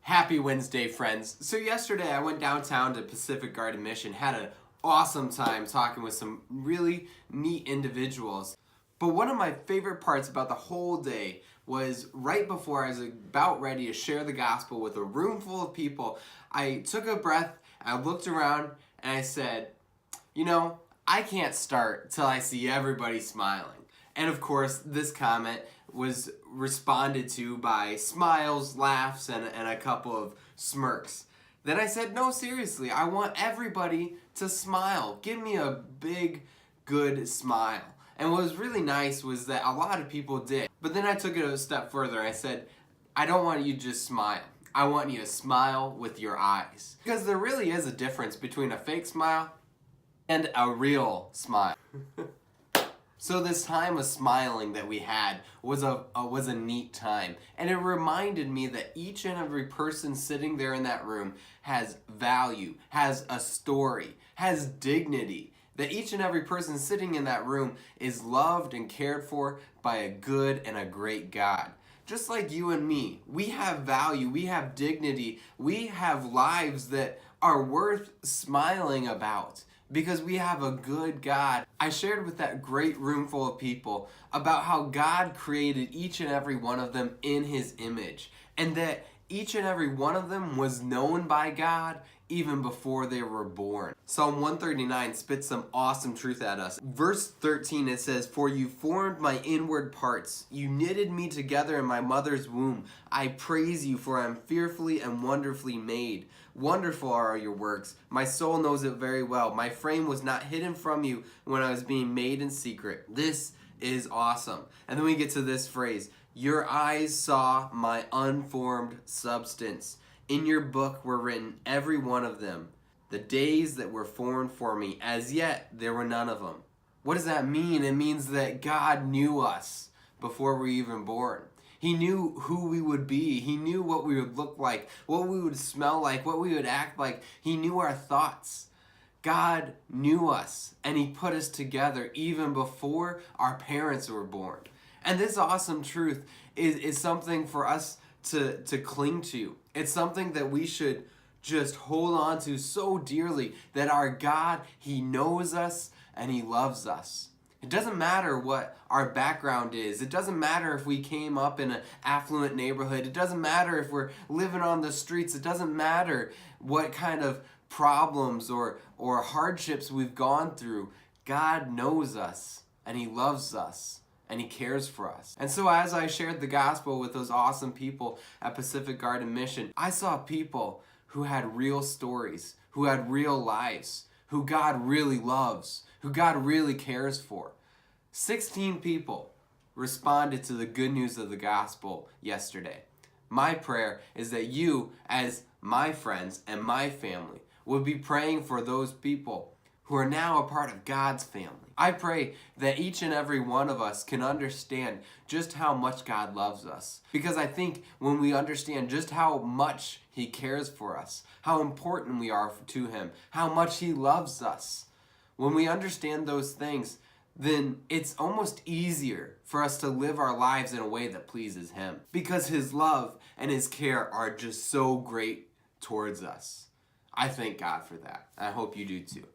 Happy Wednesday, friends. So yesterday I went downtown to Pacific Garden Mission, had an awesome time talking with some really neat individuals. But one of my favorite parts about the whole day was right before I was about ready to share the gospel with a room full of people, I took a breath, I looked around, and I said, I can't start till I see everybody smiling. And of course, this comment was responded to by smiles, laughs, and a couple of smirks. Then I said, no, seriously, I want everybody to smile. Give me a big, good smile. And what was really nice was that a lot of people did. But then I took it a step further. I said, I don't want you to just smile. I want you to smile with your eyes. Because there really is a difference between a fake smile and a real smile. So this time of smiling that we had was a neat time. And it reminded me that each and every person sitting there in that room has value, has a story, has dignity. That each and every person sitting in that room is loved and cared for by a good and a great God. Just like you and me, we have value, we have dignity, we have lives that are worth smiling about. Because we have a good God. I shared with that great room full of people about how God created each and every one of them in His image. And that each and every one of them was known by God even before they were born. Psalm 139 spits some awesome truth at us. Verse 13, it says, "For you formed my inward parts. You knitted me together in my mother's womb. I praise you, for I am fearfully and wonderfully made. Wonderful are your works. My soul knows it very well. My frame was not hidden from you when I was being made in secret." This is awesome. And then we get to this phrase, "Your eyes saw my unformed substance. In your book were written every one of them, the days that were formed for me. As yet there were none of them." What does that mean? It means that God knew us before we were even born. He knew who we would be. He knew what we would look like, what we would smell like, what we would act like. He knew our thoughts. God knew us, and He put us together even before our parents were born. And this awesome truth is something for us to cling to. It's something that we should just hold on to so dearly, that our God, He knows us and He loves us. It doesn't matter what our background is. It doesn't matter if we came up in an affluent neighborhood. It doesn't matter if we're living on the streets. It doesn't matter what kind of problems or hardships we've gone through. God knows us and He loves us and He cares for us. And so as I shared the gospel with those awesome people at Pacific Garden Mission, I saw people who had real stories, who had real lives, who God really loves, who God really cares for. 16 people responded to the good news of the gospel yesterday. My prayer is that you, as my friends and my family, would be praying for those people who are now a part of God's family. I pray that each and every one of us can understand just how much God loves us. Because I think when we understand just how much He cares for us, how important we are to Him, how much He loves us, when we understand those things, then it's almost easier for us to live our lives in a way that pleases Him. Because His love and His care are just so great towards us. I thank God for that. I hope you do too.